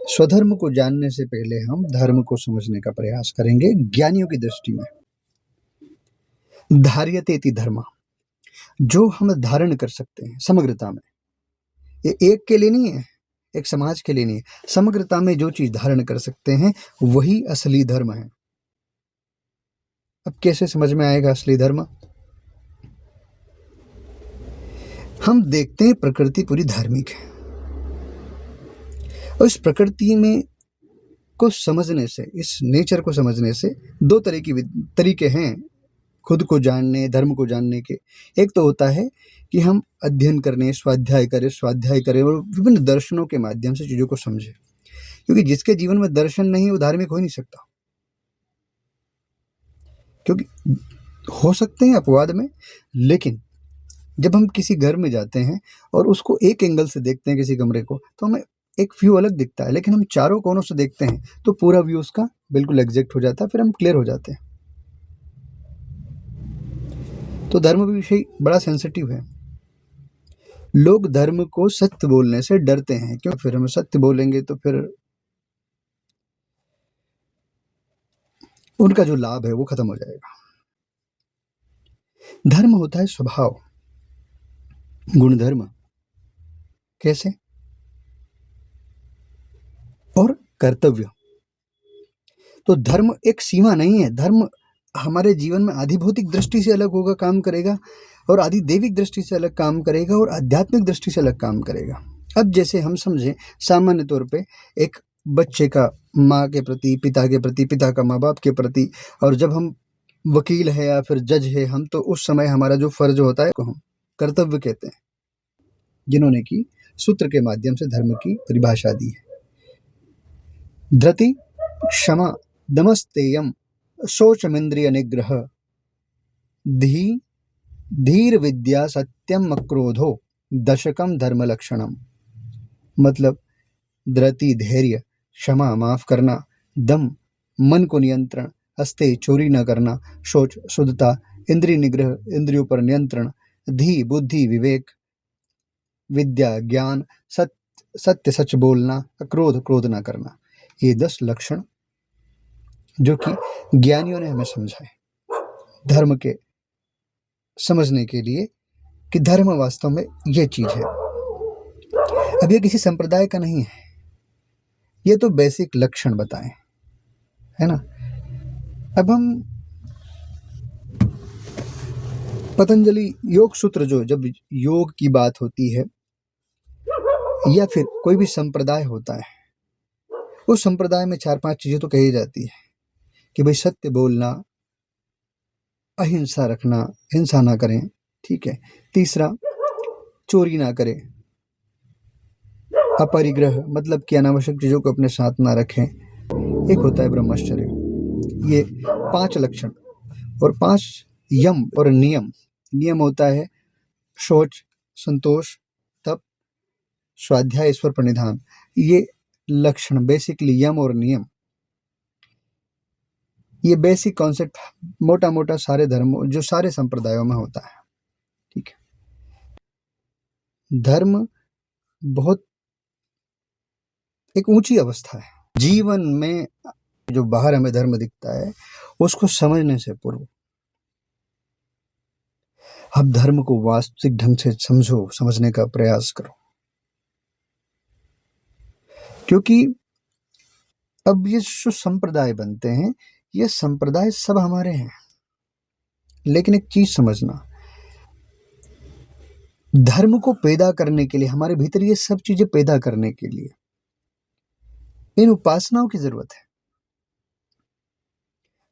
स्वधर्म को जानने से पहले हम धर्म को समझने का प्रयास करेंगे ज्ञानियों की दृष्टि में। धार्यते इति धर्म, जो हम धारण कर सकते हैं समग्रता में। ये एक के लिए नहीं है, एक समाज के लिए नहीं है, समग्रता में जो चीज धारण कर सकते हैं वही असली धर्म है। अब कैसे समझ में आएगा असली धर्म? हम देखते हैं प्रकृति पूरी धार्मिक है, और इस प्रकृति में को समझने से, इस नेचर को समझने से दो तरीके हैं खुद को जानने, धर्म को जानने के। एक तो होता है कि हम अध्ययन करने, स्वाध्याय करें और विभिन्न दर्शनों के माध्यम से चीजों को समझें, क्योंकि जिसके जीवन में दर्शन नहीं वो धार्मिक हो ही नहीं सकता। क्योंकि हो सकते हैं अपवाद में, लेकिन जब हम किसी घर में जाते हैं और उसको एक एंगल से देखते हैं किसी कमरे को, तो हमें एक व्यू अलग दिखता है, लेकिन हम चारों कोनों से देखते हैं तो पूरा व्यू उसका बिल्कुल एग्जैक्ट हो जाता है, फिर हम क्लियर हो जाते हैं। तो धर्म विषय बड़ा सेंसिटिव है। लोग धर्म को सत्य बोलने से डरते हैं, क्यों? फिर हम सत्य बोलेंगे तो फिर उनका जो लाभ है वो खत्म हो जाएगा। धर्म होता है स्वभाव, गुणधर्म। कैसे? और कर्तव्य। तो धर्म एक सीमा नहीं है। धर्म हमारे जीवन में आधिभौतिक दृष्टि से अलग होगा, काम करेगा, और आधिदैविक दृष्टि से अलग काम करेगा, और आध्यात्मिक दृष्टि से अलग काम करेगा। अब जैसे हम समझें सामान्य तौर पे एक बच्चे का माँ के प्रति, पिता के प्रति, पिता का माँ बाप के प्रति, और जब हम वकील है या फिर जज है हम, तो उस समय हमारा जो फर्ज होता है को हम कर्तव्य कहते हैं, जिन्होंने की सूत्र के माध्यम से धर्म की परिभाषा दी है। धृति, क्षमा, दमस्तेयम, शौचमिंद्रिय निग्रह, धीर विद्या, सत्यम अक्रोधो, दशकम धर्म लक्षणम। मतलब धृति धैर्य, क्षमा माफ करना, दम मन को नियंत्रण, हस्ते चोरी न करना, शौच शुद्धता, इंद्रिय निग्रह इंद्रियों पर नियंत्रण, धी बुद्धि विवेक, विद्या ज्ञान, सत्य सच बोलना, अक्रोध क्रोध न करना। ये 10 लक्षण जो कि ज्ञानियों ने हमें समझाए धर्म के समझने के लिए, कि धर्म वास्तव में ये चीज है। अब ये किसी संप्रदाय का नहीं है, ये तो बेसिक लक्षण बताएं, है ना। अब हम पतंजलि योग सूत्र, जो जब योग की बात होती है या फिर कोई भी संप्रदाय होता है, उस संप्रदाय में 4-5 चीजें तो कही जाती है कि भाई सत्य बोलना, अहिंसा रखना, हिंसा ना करें, ठीक है। तीसरा, चोरी ना करें, अपरिग्रह मतलब कि अनावश्यक चीजों को अपने साथ ना रखें, एक होता है ब्रह्मचर्य। ये 5 लक्षण और 5 यम और नियम। नियम होता है शौच, संतोष, तप, स्वाध्याय, ईश्वर प्रणिधान। ये लक्षण बेसिकली यम और नियम, ये बेसिक कॉन्सेप्ट मोटा मोटा सारे धर्मों, जो सारे संप्रदायों में होता है, ठीक है। धर्म बहुत एक ऊंची अवस्था है जीवन में। जो बाहर हमें धर्म दिखता है उसको समझने से पूर्व अब धर्म को वास्तविक ढंग से समझो, समझने का प्रयास करो। क्योंकि अब ये जो संप्रदाय बनते हैं, ये संप्रदाय सब हमारे हैं, लेकिन एक चीज समझना, धर्म को पैदा करने के लिए, हमारे भीतर ये सब चीजें पैदा करने के लिए इन उपासनाओं की जरूरत है।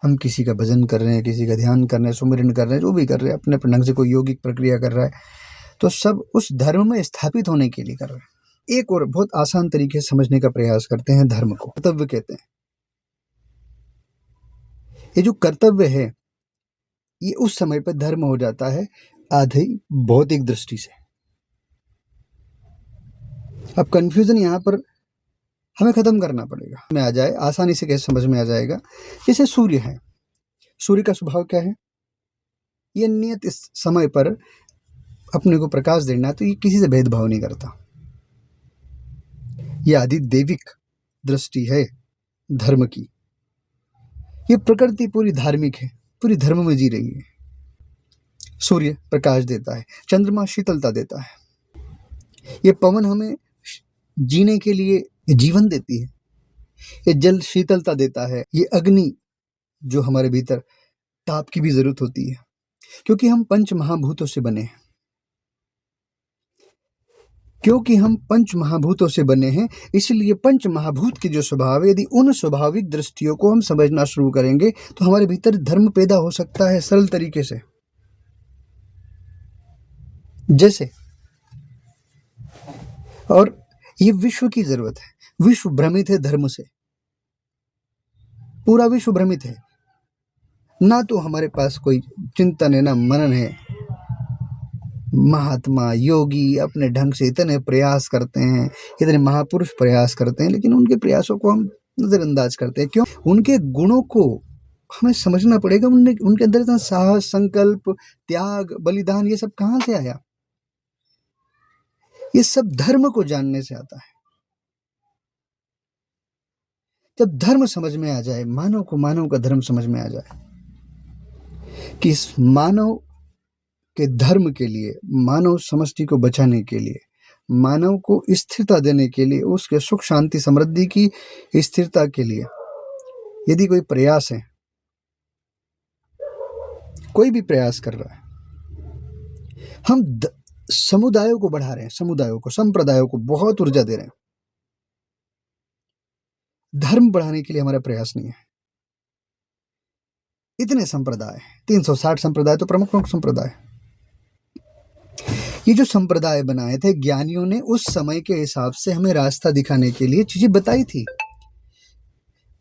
हम किसी का भजन कर रहे हैं, किसी का ध्यान कर रहे हैं, सुमिरन कर रहे हैं, जो भी कर रहे हैं, अपने अपने ढंग से कोई यौगिक प्रक्रिया कर रहा है, तो सब उस धर्म में स्थापित होने के लिए कर रहे हैं। एक और बहुत आसान तरीके से समझने का प्रयास करते हैं धर्म को, कर्तव्य कहते हैं। ये जो कर्तव्य है, ये उस समय पर धर्म हो जाता है आधे भौतिक दृष्टि से। अब कंफ्यूजन यहाँ पर हमें खत्म करना पड़ेगा, में आ जाए आसानी से कैसे समझ में आ जाएगा। जैसे सूर्य है, सूर्य का स्वभाव क्या है? ये नियत इस समय पर अपने को प्रकाश देना है, तो ये किसी से भेदभाव नहीं करता। ये आदि देविक दृष्टि है धर्म की। ये प्रकृति पूरी धार्मिक है, पूरी धर्म में जी रही है। सूर्य प्रकाश देता है, चंद्रमा शीतलता देता है, ये पवन हमें जीने के लिए जीवन देती है, ये जल शीतलता देता है, ये अग्नि जो हमारे भीतर ताप की भी जरूरत होती है, क्योंकि हम पंच महाभूतों से बने हैं। क्योंकि हम पंच महाभूतों से बने हैं, इसलिए पंच महाभूत के जो स्वभाव है, यदि उन स्वाभाविक दृष्टियों को हम समझना शुरू करेंगे तो हमारे भीतर धर्म पैदा हो सकता है सरल तरीके से। जैसे, और ये विश्व की जरूरत है, विश्व भ्रमित है धर्म से, पूरा विश्व भ्रमित है। ना तो हमारे पास कोई चिंतन है, ना मनन है। महात्मा योगी अपने ढंग से इतने प्रयास करते हैं, इतने महापुरुष प्रयास करते हैं, लेकिन उनके प्रयासों को हम नजरअंदाज करते हैं। क्यों? उनके गुणों को हमें समझना पड़ेगा। उनके अंदर इतना साहस, संकल्प, त्याग, बलिदान, ये सब कहाँ से आया? ये सब धर्म को जानने से आता है। जब धर्म समझ में आ जाए, मानव को मानव का धर्म समझ में आ जाए कि इस मानव के धर्म के लिए, मानव समष्टि को बचाने के लिए, मानव को स्थिरता देने के लिए, उसके सुख शांति समृद्धि की स्थिरता के लिए यदि कोई प्रयास है, कोई भी प्रयास कर रहा है, हम समुदायों को बढ़ा रहे हैं, समुदायों को, संप्रदायों को बहुत ऊर्जा दे रहे हैं। धर्म बढ़ाने के लिए हमारा प्रयास नहीं है। इतने संप्रदाय, 360 संप्रदाय तो प्रमुख प्रमुख संप्रदाय। ये जो संप्रदाय बनाए थे ज्ञानियों ने, उस समय के हिसाब से हमें रास्ता दिखाने के लिए चीजें बताई थी।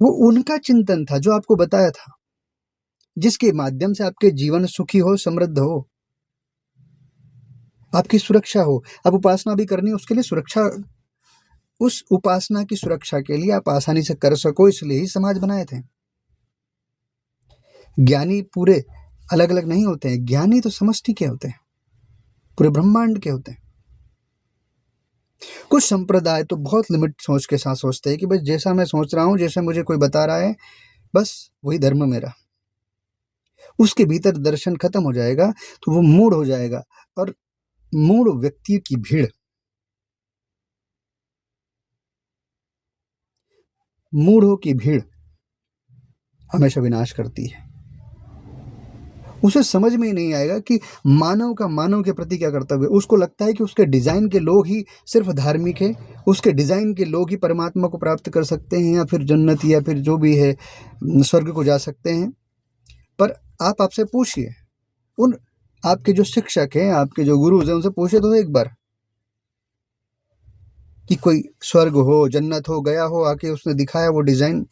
वो उनका चिंतन था जो आपको बताया था, जिसके माध्यम से आपके जीवन सुखी हो, समृद्ध हो, आपकी सुरक्षा हो। अब उपासना भी करनी है, उसके लिए सुरक्षा, उस उपासना की सुरक्षा के लिए आप आसानी से कर सको, इसलिए ही समाज बनाए थे। ज्ञानी पूरे अलग अलग नहीं होते हैं, ज्ञानी तो समष्टि के होते हैं, पूरे ब्रह्मांड के होते हैं। कुछ संप्रदाय तो बहुत लिमिट सोच के साथ सोचते हैं कि बस जैसा मैं सोच रहा हूं, जैसा मुझे कोई बता रहा है, बस वही धर्म मेरा। उसके भीतर दर्शन खत्म हो जाएगा तो वो मूढ़ हो जाएगा, और मूढ़ व्यक्ति की भीड़, मूढ़ों की भीड़ हमेशा विनाश करती है। उसे समझ में ही नहीं आएगा कि मानव का मानव के प्रति क्या कर्तव्य है। उसको लगता है कि उसके डिजाइन के लोग ही सिर्फ धार्मिक है, उसके डिजाइन के लोग ही परमात्मा को प्राप्त कर सकते हैं, या फिर जन्नत, या फिर जो भी है स्वर्ग को जा सकते हैं। पर आप आपसे पूछिए, उन आपके जो शिक्षक हैं, आपके जो गुरु हैं, उनसे पूछिए तो एक बार कि कोई स्वर्ग हो, जन्नत हो, गया हो, आके उसने दिखाया वो डिजाइन,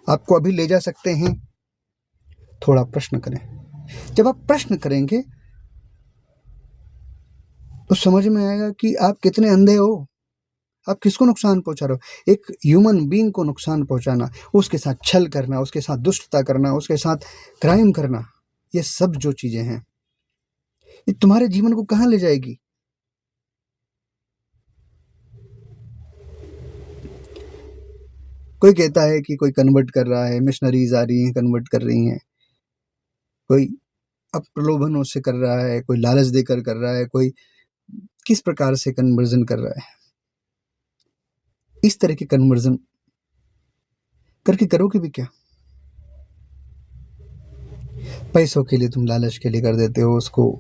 आपको अभी ले जा सकते हैं? थोड़ा प्रश्न करें। जब आप प्रश्न करेंगे तो समझ में आएगा कि आप कितने अंधे हो, आप किसको नुकसान पहुंचा रहे हो। एक ह्यूमन बीइंग को नुकसान पहुंचाना, उसके साथ छल करना, उसके साथ दुष्टता करना, उसके साथ क्राइम करना, ये सब जो चीजें हैं, ये तुम्हारे जीवन को कहां ले जाएगी? कोई कहता है कि कोई कन्वर्ट कर रहा है, मिशनरीज आ रही हैं, कन्वर्ट कर रही हैं, कोई अब प्रलोभनों से कर रहा है, कोई लालच देकर कर रहा है, कोई किस प्रकार से कन्वर्जन कर रहा है। इस तरह के कन्वर्जन करके करोगे भी क्या? पैसों के लिए, तुम लालच के लिए कर देते हो उसको,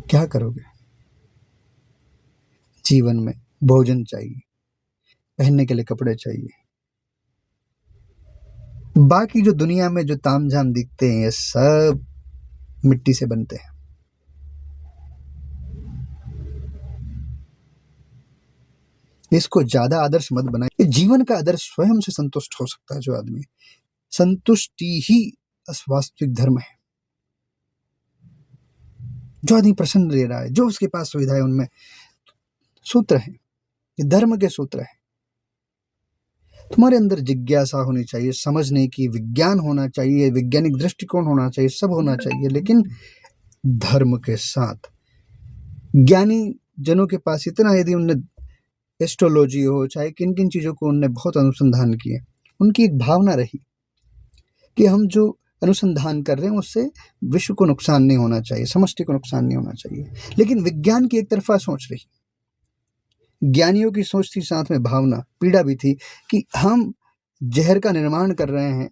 क्या करोगे? जीवन में भोजन चाहिए, पहनने के लिए कपड़े चाहिए, बाकी जो दुनिया में जो तामझाम दिखते हैं, ये सब मिट्टी से बनते हैं। इसको ज्यादा आदर्श मत बनाइए। जीवन का आदर्श स्वयं से संतुष्ट हो सकता है जो आदमी, संतुष्टि ही वास्तविक धर्म है। जो आदमी प्रसन्न रह रहा है, जो उसके पास सुविधा है, उनमें सूत्र है, ये धर्म के सूत्र है। तुम्हारे अंदर जिज्ञासा होनी चाहिए, समझने की, विज्ञान होना चाहिए, वैज्ञानिक दृष्टिकोण होना चाहिए, सब होना चाहिए, लेकिन धर्म के साथ। ज्ञानी जनों के पास इतना, यदि उनने एस्ट्रोलॉजी हो, चाहे किन-किन चीज़ों को उन्होंने बहुत अनुसंधान किए। उनकी एक भावना रही कि हम जो अनुसंधान कर रहे हैं उससे विश्व को नुकसान नहीं होना चाहिए, समष्टि को नुकसान नहीं होना चाहिए। लेकिन विज्ञान की एक तरफ़ा सोच रही। ज्ञानियों की सोच थी, साथ में भावना, पीड़ा भी थी कि हम ज़हर का निर्माण कर रहे हैं,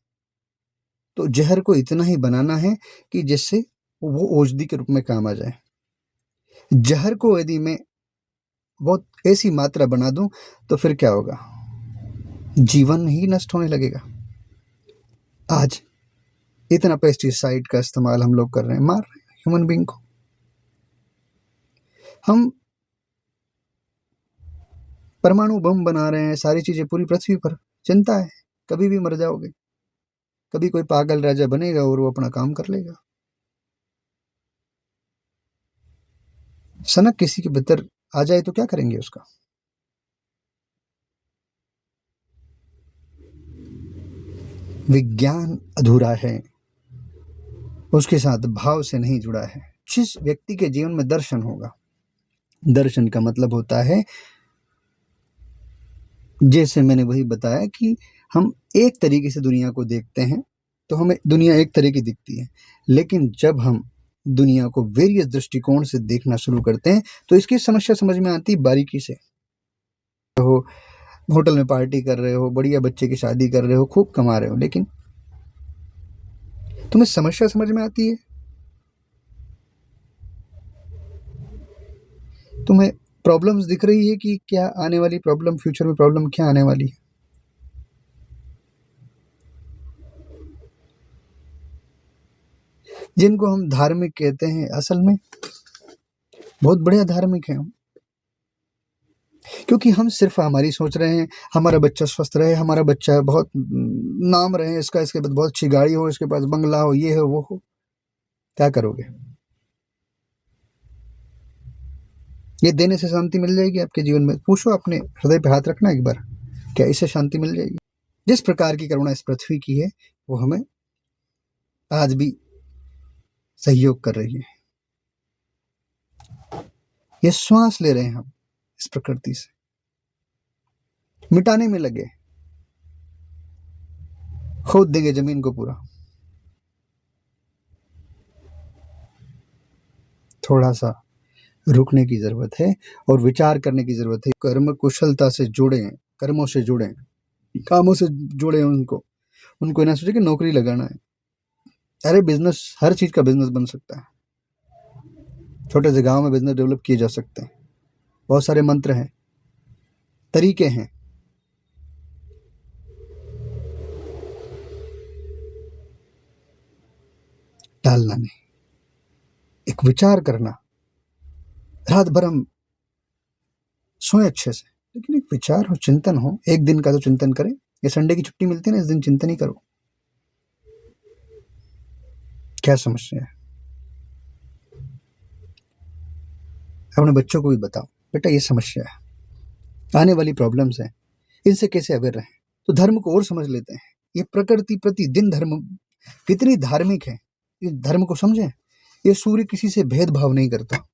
तो ज़हर को इतना ही बनाना है कि जिससे वो औषधि के रूप में काम आ जाए। ज़हर को यदि मैं बहुत ऐसी मात्रा बना दूँ तो फिर क्या होगा? जीवन ही नष्ट होने लगेगा। आज इतना पेस्टिसाइड का इस्तेमाल हम लोग कर रहे हैं, मार रहे हैं ह्यूमन बीइंग को। हम परमाणु बम बना रहे हैं, सारी चीज़ें पूरी पृथ्वी पर। चिंता है, कभी भी मर जाओगे। कभी कोई पागल राजा बनेगा और वो अपना काम कर लेगा। सनक किसी के भीतर आ जाए तो क्या करेंगे उसका? विज्ञान अधूरा है, उसके साथ भाव से नहीं जुड़ा है। जिस व्यक्ति के जीवन में दर्शन होगा, दर्शन का मतलब होता है, जैसे मैंने वही बताया कि हम एक तरीके से दुनिया को देखते हैं, तो हमें दुनिया एक तरह की दिखती है। लेकिन जब हम दुनिया को वेरियस दृष्टिकोण से देखना शुरू करते हैं, तो इसकी समस्या समझ में आती है बारीकी से। हो, होटल में पार्टी कर रहे हो, बढ़िया बच्चे की शादी कर रहे हो, खूब कमा रहे हो, लेकिन तुम्हें समस्या समझ में आती है? तुम्हें प्रॉब्लम्स दिख रही है कि क्या आने वाली प्रॉब्लम, फ्यूचर में प्रॉब्लम क्या आने वाली है? जिनको हम धार्मिक कहते हैं, असल में बहुत बढ़िया धार्मिक हैं हम। क्योंकि हम सिर्फ हमारी सोच रहे हैं, हमारा बच्चा स्वस्थ रहे, हमारा बच्चा बहुत नाम रहे, इसका इसके बाद बहुत अच्छी गाड़ी हो, इसके पास बंगला हो, ये हो, वो हो। क्या करोगे? ये देने से शांति मिल जाएगी आपके जीवन में? पूछो, अपने हृदय पे हाथ रखना एक बार, क्या इससे शांति मिल जाएगी? जिस प्रकार की करुणा इस पृथ्वी की है, वो हमें आज भी सहयोग कर रही है। ये श्वास ले रहे हैं हम इस प्रकृति से, मिटाने में लगे, खोद देंगे जमीन को पूरा। थोड़ा सा रुकने की जरूरत है और विचार करने की जरूरत है। कर्म कुशलता से जुड़े, कर्मों से जुड़े, कामों से जुड़े उनको उनको ना सोचे कि नौकरी लगाना है। अरे बिजनेस, हर चीज का बिजनेस बन सकता है। छोटे से गांव में बिजनेस डेवलप किए जा सकते हैं। बहुत सारे मंत्र हैं, तरीके हैं। टालना नहीं, एक विचार करना। रात भर हम सोए अच्छे से, लेकिन एक विचार हो, चिंतन हो। एक दिन का तो चिंतन करें। ये संडे की छुट्टी मिलती है ना, इस दिन चिंतन ही करो। क्या समस्या है? अपने बच्चों को भी बताओ, बेटा ये समस्या है, आने वाली प्रॉब्लम्स हैं, इनसे कैसे अवेयर रहें। तो धर्म को और समझ लेते हैं। ये प्रकृति प्रतिदिन धर्म कितनी धार्मिक है, इस धर्म को समझें। ये सूर्य किसी से भेदभाव नहीं करता,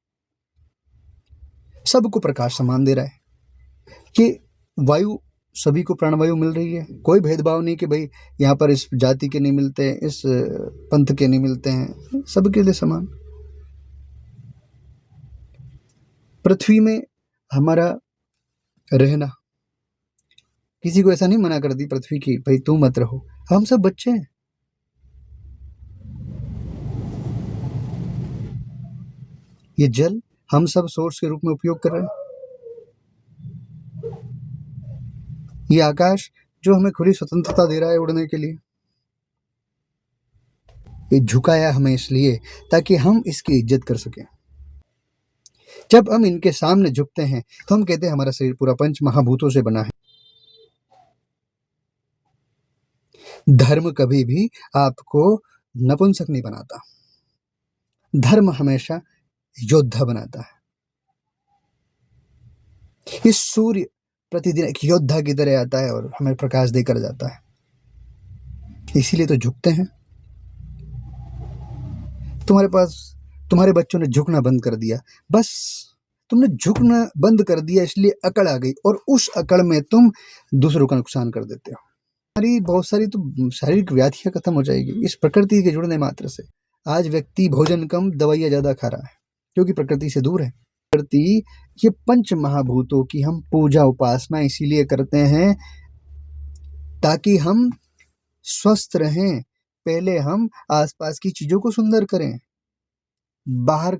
सबको प्रकाश समान दे रहा है। ये वायु, सभी को प्राणवायु मिल रही है। कोई भेदभाव नहीं कि भाई यहाँ पर इस जाति के नहीं मिलते, इस पंथ के नहीं मिलते हैं, सबके लिए समान। पृथ्वी में हमारा रहना, किसी को ऐसा नहीं मना कर दी पृथ्वी की भाई तू मत रहो। हम सब बच्चे हैं। ये जल हम सब सोर्स के रूप में उपयोग कर रहे हैं। ये आकाश जो हमें खुली स्वतंत्रता दे रहा है उड़ने के लिए, ये झुकाया हमें इसलिए ताकि हम इसकी इज्जत कर सकें। जब हम इनके सामने झुकते हैं तो हम कहते हैं हमारा शरीर पूरा पंच महाभूतों से बना है। धर्म कभी भी आपको नपुंसक नहीं बनाता, धर्म हमेशा योद्धा बनाता है। ये सूर्य प्रतिदिन एक योद्धा की तरह आता है और हमें प्रकाश देकर जाता है, इसीलिए तो झुकते हैं। तुम्हारे पास, तुम्हारे बच्चों ने झुकना बंद कर दिया, बस तुमने झुकना बंद कर दिया, इसलिए अकड़ आ गई और उस अकड़ में तुम दूसरों का नुकसान कर देते हो। हमारी बहुत सारी तो शारीरिक व्याधियां खत्म हो जाएगी इस प्रकृति के जुड़ने मात्र से। आज व्यक्ति भोजन कम, दवाइयां ज्यादा खा रहा है क्योंकि प्रकृति से दूर है। प्रकृति, ये पंच महाभूतों की हम पूजा उपासना इसीलिए करते हैं ताकि हम स्वस्थ रहें। पहले हम आसपास की चीजों को सुंदर करें। बाहर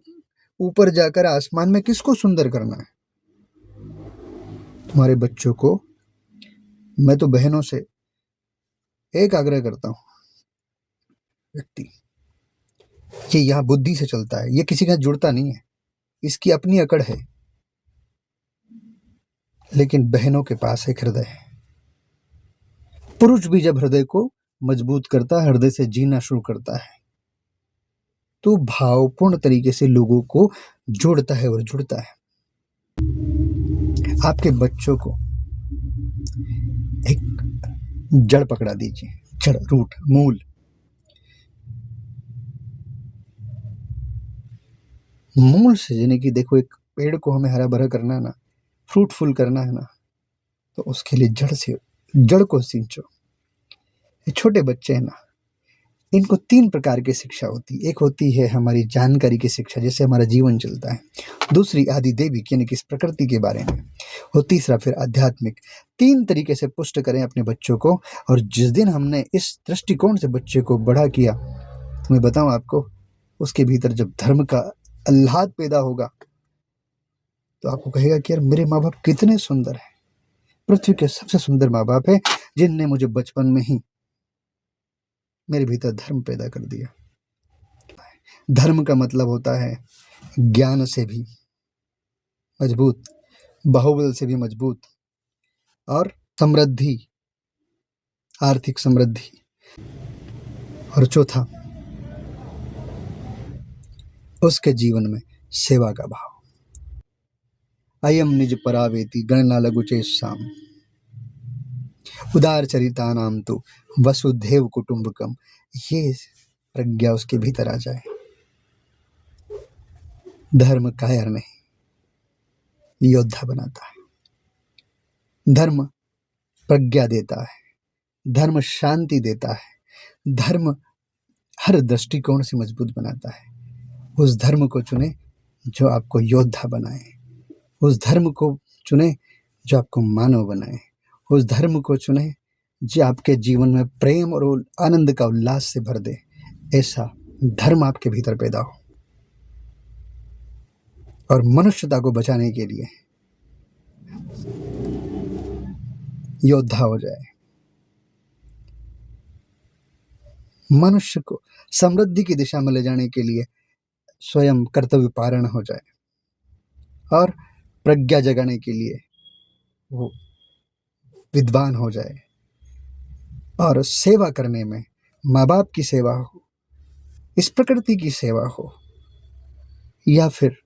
ऊपर जाकर आसमान में किसको सुंदर करना है? तुम्हारे बच्चों को मैं तो बहनों से एक आग्रह करता हूं, व्यक्ति ये यहाँ बुद्धि से चलता है, ये किसी के साथ जुड़ता नहीं है, इसकी अपनी अकड़ है, लेकिन बहनों के पास एक हृदय है। पुरुष भी जब हृदय को मजबूत करता है, हृदय से जीना शुरू करता है, तो भावपूर्ण तरीके से लोगों को जोड़ता है और जुड़ता है। आपके बच्चों को एक जड़ पकड़ा दीजिए, जड़, रूट, मूल। मूल से यानी कि देखो, एक पेड़ को हमें हरा भरा करना है ना, फ्रूटफुल करना है ना, तो उसके लिए जड़ को सींचो। ये छोटे बच्चे हैं ना, इनको 3 प्रकार की शिक्षा होती है। एक होती है हमारी जानकारी की शिक्षा, जिससे हमारा जीवन चलता है। दूसरी आदि दैविक यानी कि इस प्रकृति के बारे में, और तीसरा फिर आध्यात्मिक। 3 तरीके से पुष्ट करें अपने बच्चों को, और जिस दिन हमने इस दृष्टिकोण से बच्चे को बड़ा किया, तो मैं बताऊं आपको, उसके भीतर जब धर्म का आह्लाद पैदा होगा तो आपको कहेगा कि यार मेरे माँ बाप कितने सुंदर हैं। पृथ्वी के सबसे सुंदर माँ बाप है जिनने मुझे बचपन में ही मेरे भीतर धर्म पैदा कर दिया। धर्म का मतलब होता है ज्ञान से भी मजबूत, बाहुबल से भी मजबूत, और समृद्धि, आर्थिक समृद्धि। और चौथा, उसके जीवन में सेवा का भाव। अयम निज परावेति गणना लघुचे साम, उदार चरिता नाम तो वसुधैव कुटुंबकम। ये प्रज्ञा उसके भीतर आ जाए। धर्म कायर नहीं, योद्धा बनाता है। धर्म प्रज्ञा देता है, धर्म शांति देता है, धर्म हर दृष्टिकोण से मजबूत बनाता है। उस धर्म को चुने जो आपको योद्धा बनाए, उस धर्म को चुने जो आपको मानव बनाए, उस धर्म को चुने जो आपके जीवन में प्रेम और आनंद का उल्लास से भर दे। ऐसा धर्म आपके भीतर पैदा हो और मनुष्यता को बचाने के लिए योद्धा हो जाए। मनुष्य को समृद्धि की दिशा में ले जाने के लिए स्वयं कर्तव्य पारण हो जाए, और प्रज्ञा जगाने के लिए वो विद्वान हो जाए, और सेवा करने में माँ बाप की सेवा हो, इस प्रकृति की सेवा हो, या फिर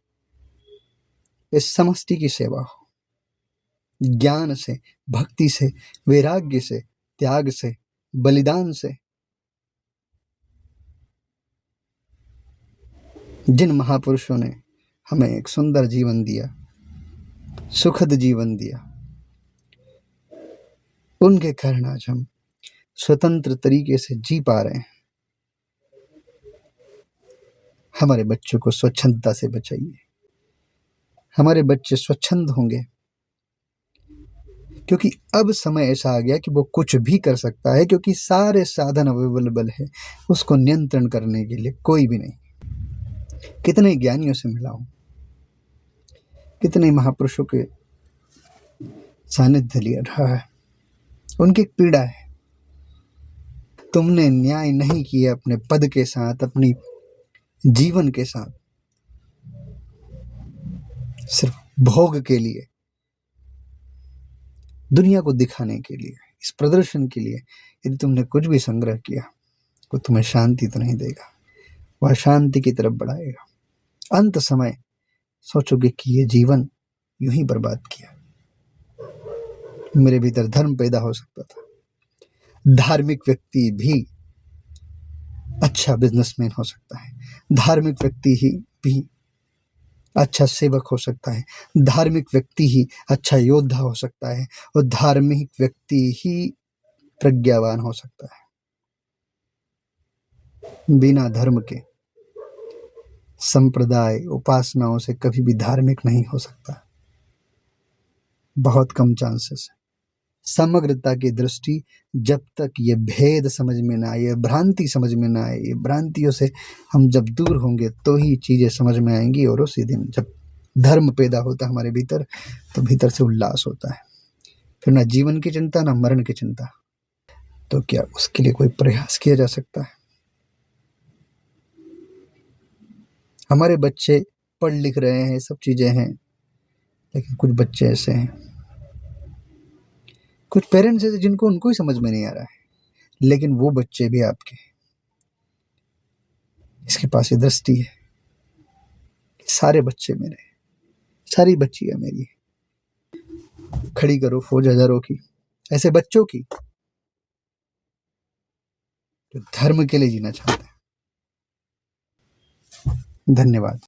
इस समष्टि की सेवा हो, ज्ञान से, भक्ति से, वैराग्य से, त्याग से, बलिदान से। जिन महापुरुषों ने हमें एक सुंदर जीवन दिया, सुखद जीवन दिया, उनके कारण आज हम स्वतंत्र तरीके से जी पा रहे हैं। हमारे बच्चों को स्वच्छंदता से बचाइए। हमारे बच्चे स्वच्छंद होंगे क्योंकि अब समय ऐसा आ गया कि वो कुछ भी कर सकता है, क्योंकि सारे साधन अवेलेबल है उसको नियंत्रण करने के लिए कोई भी नहीं। कितने ज्ञानियों से मिला हूं, कितने महापुरुषों के सानिध्य लिया रहा है। उनकी एक पीड़ा है, तुमने न्याय नहीं किया अपने पद के साथ, अपनी जीवन के साथ, सिर्फ भोग के लिए, दुनिया को दिखाने के लिए, इस प्रदर्शन के लिए। यदि तुमने कुछ भी संग्रह किया, वो तुम्हें शांति तो नहीं देगा, वह शांति की तरफ बढ़ाएगा। अंत समय सोचोगे कि ये जीवन यूं ही बर्बाद किया, मेरे भीतर धर्म पैदा हो सकता था। धार्मिक व्यक्ति भी अच्छा बिजनेसमैन हो सकता है, धार्मिक व्यक्ति ही भी अच्छा सेवक हो सकता है, धार्मिक व्यक्ति ही अच्छा योद्धा हो सकता है और धार्मिक व्यक्ति ही प्रज्ञावान हो सकता है। बिना धर्म के संप्रदाय उपासनाओं से कभी भी धार्मिक नहीं हो सकता, बहुत कम चांसेस है। समग्रता की दृष्टि, जब तक ये भेद समझ में ना आए, ये भ्रांति समझ में ना आए, ये भ्रांतियों से हम जब दूर होंगे तो ही चीज़ें समझ में आएंगी। और उसी दिन जब धर्म पैदा होता है हमारे भीतर, तो भीतर से उल्लास होता है, फिर ना जीवन की चिंता ना मरण की चिंता। तो क्या उसके लिए कोई प्रयास किया जा सकता है? हमारे बच्चे पढ़ लिख रहे हैं, सब चीज़ें हैं, लेकिन कुछ बच्चे ऐसे हैं, कुछ पेरेंट्स ऐसे जिनको उनको ही समझ में नहीं आ रहा है, लेकिन वो बच्चे भी आपके, इसके पास ये दृष्टि है, सारे बच्चे मेरे, सारी बच्चियां मेरी। खड़ी करो फौज हजारों की, ऐसे बच्चों की जो धर्म के लिए जीना चाहते हैं। धन्यवाद।